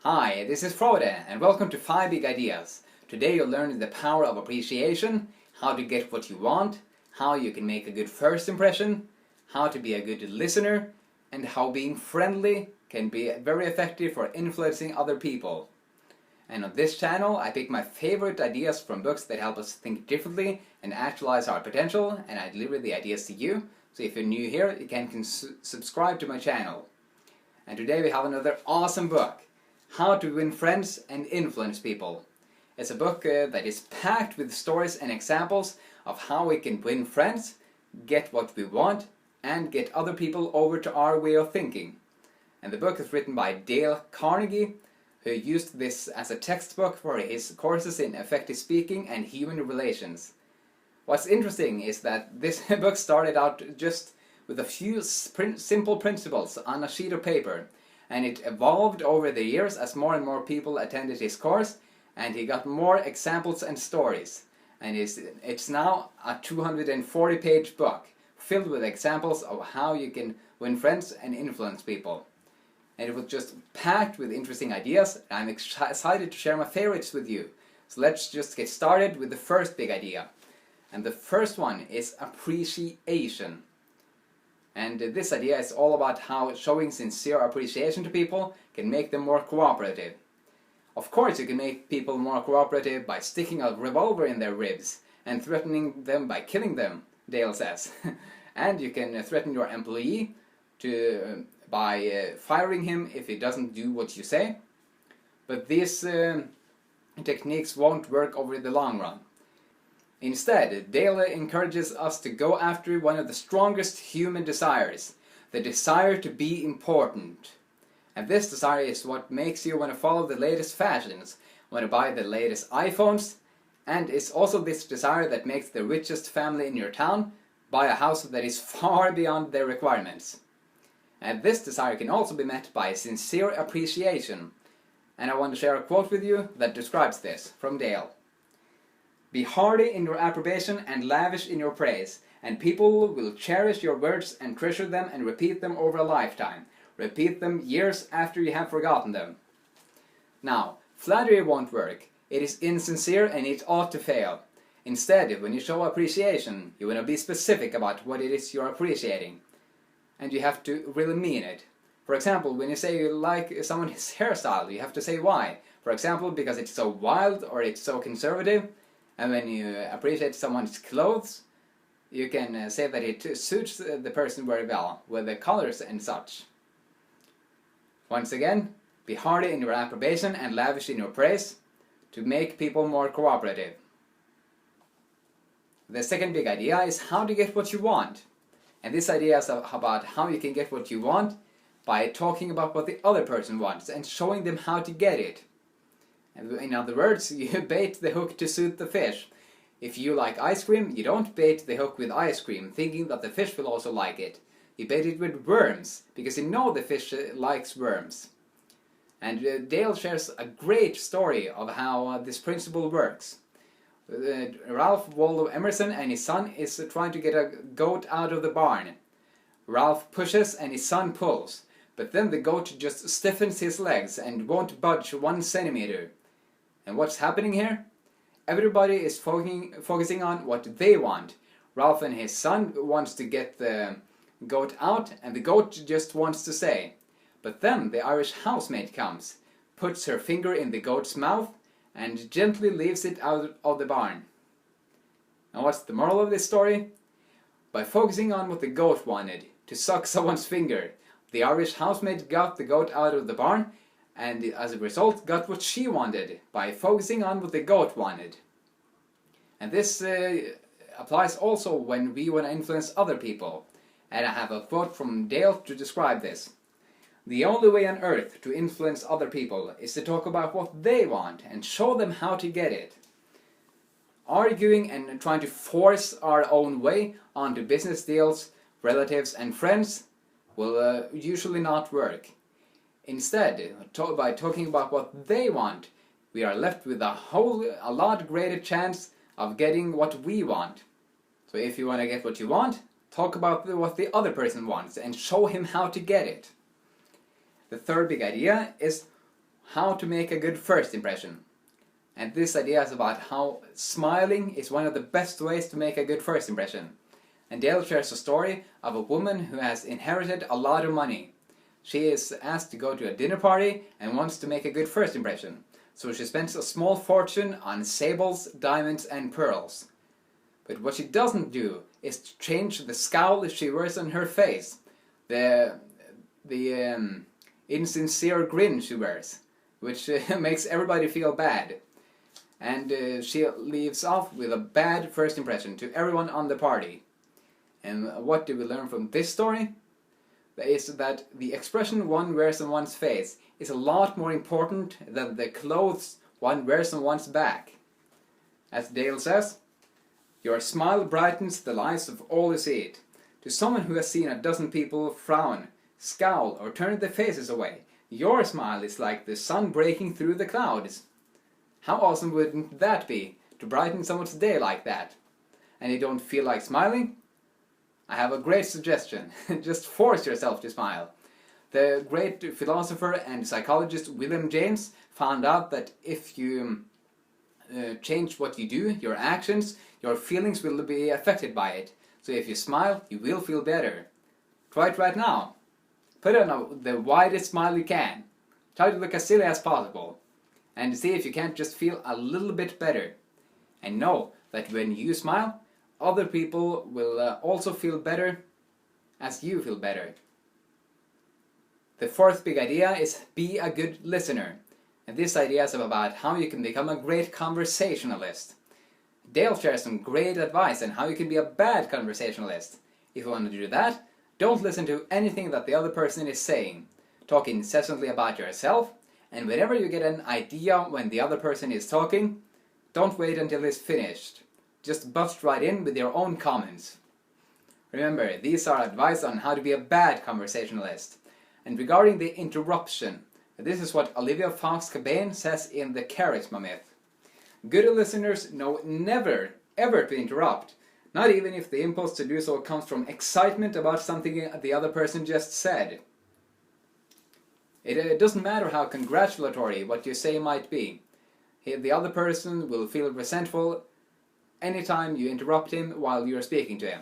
Hi, this is Frode, and welcome to 5 Big Ideas. Today you'll learn the power of appreciation, how to get what you want, how you can make a good first impression, how to be a good listener, and how being friendly can be very effective for influencing other people. And on this channel I pick my favorite ideas from books that help us think differently and actualize our potential, and I deliver the ideas to you. So if you're new here, you can subscribe to my channel. And today we have another awesome book. How to Win Friends and Influence People. It's a book that is packed with stories and examples of how we can win friends, get what we want, and get other people over to our way of thinking. And the book is written by Dale Carnegie, who used this as a textbook for his courses in effective speaking and human relations. What's interesting is that this book started out just with a few simple principles on a sheet of paper, and it evolved over the years as more and more people attended his course, and he got more examples and stories. And it's now a 240-page book filled with examples of how you can win friends and influence people. And it was just packed with interesting ideas, and I'm excited to share my favorites with you. So let's just get started with the first big idea. And the first one is appreciation. And this idea is all about how showing sincere appreciation to people can make them more cooperative. Of course you can make people more cooperative by sticking a revolver in their ribs and threatening them by killing them, Dale says. And you can threaten your employee by firing him if he doesn't do what you say. But these techniques won't work over the long run. Instead, Dale encourages us to go after one of the strongest human desires, the desire to be important. And this desire is what makes you want to follow the latest fashions, want to buy the latest iPhones, and it's also this desire that makes the richest family in your town buy a house that is far beyond their requirements. And this desire can also be met by sincere appreciation. And I want to share a quote with you that describes this, from Dale. Be hearty in your approbation and lavish in your praise, and people will cherish your words and treasure them and repeat them over a lifetime. Repeat them years after you have forgotten them. Now, flattery won't work. It is insincere and it ought to fail. Instead, when you show appreciation, you want to be specific about what it is you're appreciating. And you have to really mean it. For example, when you say you like someone's hairstyle, you have to say why. For example, because it's so wild or it's so conservative. And when you appreciate someone's clothes, you can say that it suits the person very well, with the colors and such. Once again, be hearty in your approbation and lavish in your praise to make people more cooperative. The second big idea is how to get what you want. And this idea is about how you can get what you want by talking about what the other person wants and showing them how to get it. In other words, you bait the hook to suit the fish. If you like ice cream, you don't bait the hook with ice cream, thinking that the fish will also like it. You bait it with worms, because you know the fish likes worms. And Dale shares a great story of how this principle works. Ralph Waldo Emerson and his son is trying to get a goat out of the barn. Ralph pushes and his son pulls, but then the goat just stiffens his legs and won't budge 1 centimeter. And what's happening here? Everybody is focusing on what they want. Ralph and his son wants to get the goat out, and the goat just wants to stay. But then the Irish housemaid comes, puts her finger in the goat's mouth, and gently leaves it out of the barn. And what's the moral of this story? By focusing on what the goat wanted, to suck someone's finger, the Irish housemaid got the goat out of the barn, and as a result got what she wanted by focusing on what the goat wanted. And this applies also when we want to influence other people. And I have a quote from Dale to describe this. The only way on earth to influence other people is to talk about what they want and show them how to get it. Arguing and trying to force our own way onto business deals, relatives and friends will usually not work. Instead, by talking about what they want, we are left with a lot greater chance of getting what we want. So if you want to get what you want, talk about what the other person wants and show him how to get it. The third big idea is how to make a good first impression. And this idea is about how smiling is one of the best ways to make a good first impression. And Dale shares a story of a woman who has inherited a lot of money. She is asked to go to a dinner party and wants to make a good first impression. So she spends a small fortune on sables, diamonds and pearls. But what she doesn't do is to change the scowl she wears on her face. The insincere grin she wears, which makes everybody feel bad. And she leaves off with a bad first impression to everyone on the party. And what do we learn from this story? Is that the expression one wears on one's face is a lot more important than the clothes one wears on one's back. As Dale says, your smile brightens the lives of all who see it. To someone who has seen a dozen people frown, scowl or turn their faces away, your smile is like the sun breaking through the clouds. How awesome wouldn't that be, to brighten someone's day like that? And you don't feel like smiling? I have a great suggestion. Just force yourself to smile. The great philosopher and psychologist William James found out that if you change what you do, your actions, your feelings will be affected by it. So if you smile, you will feel better. Try it right now. Put on the widest smile you can. Try to look as silly as possible. And see if you can't just feel a little bit better. And know that when you smile, other people will also feel better as you feel better. The fourth big idea is be a good listener. And this idea is about how you can become a great conversationalist. Dale shares some great advice on how you can be a bad conversationalist. If you want to do that, don't listen to anything that the other person is saying. Talk incessantly about yourself, and whenever you get an idea when the other person is talking, don't wait until it's finished. Just bust right in with your own comments. Remember, these are advice on how to be a bad conversationalist. And regarding the interruption, this is what Olivia Fox-Cabane says in The Charisma Myth. Good listeners know never, ever to interrupt, not even if the impulse to do so comes from excitement about something the other person just said. It doesn't matter how congratulatory what you say might be. The other person will feel resentful anytime you interrupt him while you're speaking to him.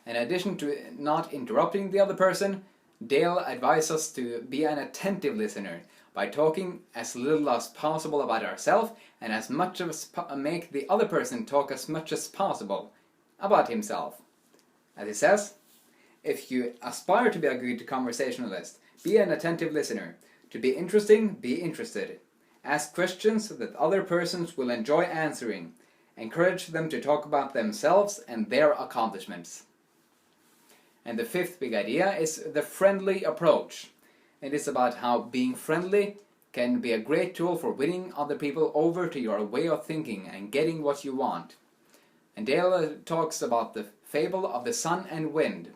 In addition to not interrupting the other person, Dale advises us to be an attentive listener by talking as little as possible about ourselves and as much as make the other person talk as much as possible about himself. As he says, if you aspire to be a good conversationalist, be an attentive listener. To be interesting, be interested. Ask questions that other persons will enjoy answering. Encourage them to talk about themselves and their accomplishments. And the fifth big idea is the friendly approach. It is about how being friendly can be a great tool for winning other people over to your way of thinking and getting what you want. And Dale talks about the fable of the sun and wind.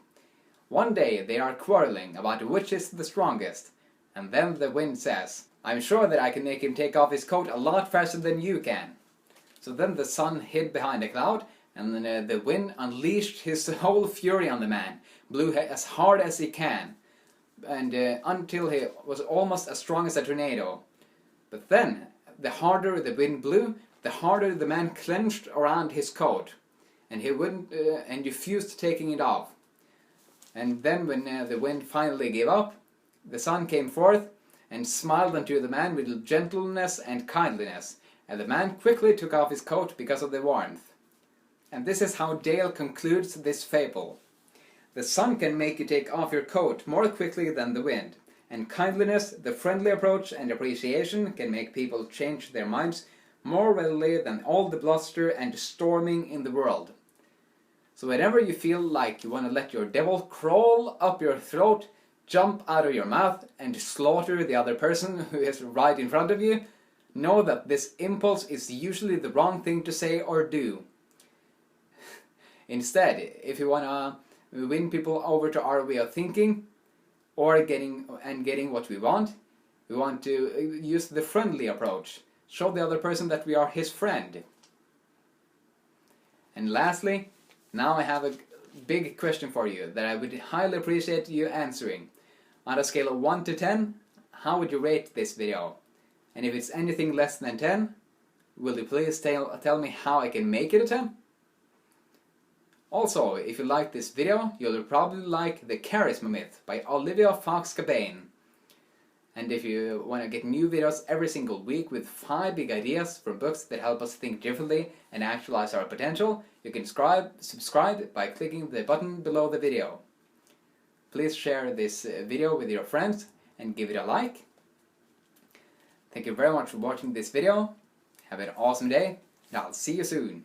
One day they are quarreling about which is the strongest, and then the wind says, "I'm sure that I can make him take off his coat a lot faster than you can." So then the sun hid behind a cloud, and then the wind unleashed his whole fury on the man, blew as hard as he can, and until he was almost as strong as a tornado. But then, the harder the wind blew, the harder the man clenched around his coat, and he wouldn't and refused taking it off. And then when the wind finally gave up, the sun came forth and smiled unto the man with gentleness and kindliness, and the man quickly took off his coat because of the warmth. And this is how Dale concludes this fable. The sun can make you take off your coat more quickly than the wind, and kindliness, the friendly approach and appreciation can make people change their minds more readily than all the bluster and storming in the world. So whenever you feel like you want to let your devil crawl up your throat, jump out of your mouth and slaughter the other person who is right in front of you, know that this impulse is usually the wrong thing to say or do. Instead, if you want to win people over to our way of thinking or getting what we want to use the friendly approach. Show the other person that we are his friend. And lastly, now I have a big question for you that I would highly appreciate you answering. On a scale of 1 to 10, how would you rate this video? And if it's anything less than 10, will you please tell me how I can make it a 10? Also, if you like this video, you'll probably like The Charisma Myth by Olivia Fox-Cabane. And if you want to get new videos every single week with 5 big ideas from books that help us think differently and actualize our potential, you can subscribe by clicking the button below the video. Please share this video with your friends and give it a like. Thank you very much for watching this video. Have an awesome day, and I'll see you soon.